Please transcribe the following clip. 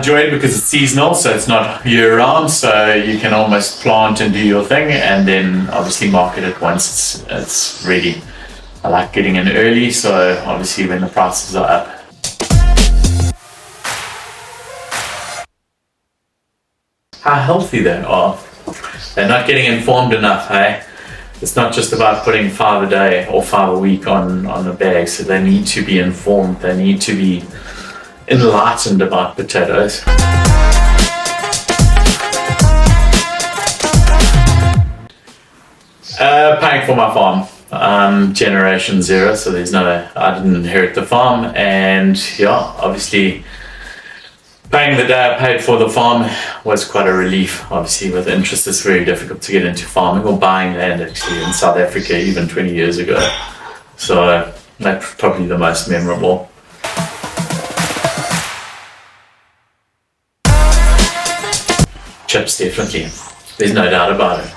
enjoy it because it's seasonal, so it's not year-round, so you can almost plant and do your thing and then obviously market it once it's ready. I like getting in early, so obviously when the prices are up. How healthy they are. They're not getting informed enough, hey? It's not just about putting 5 a day or 5 a week on the bag, so they need to be informed, they need to be enlightened about potatoes. Paying for my farm, generation 0, so I didn't inherit the farm, and yeah, obviously paying the day I paid for the farm was quite a relief. Obviously with interest it's very difficult to get into farming or buying land actually in South Africa even 20 years ago. So that's probably the most memorable. Chips, definitely. There's no doubt about it.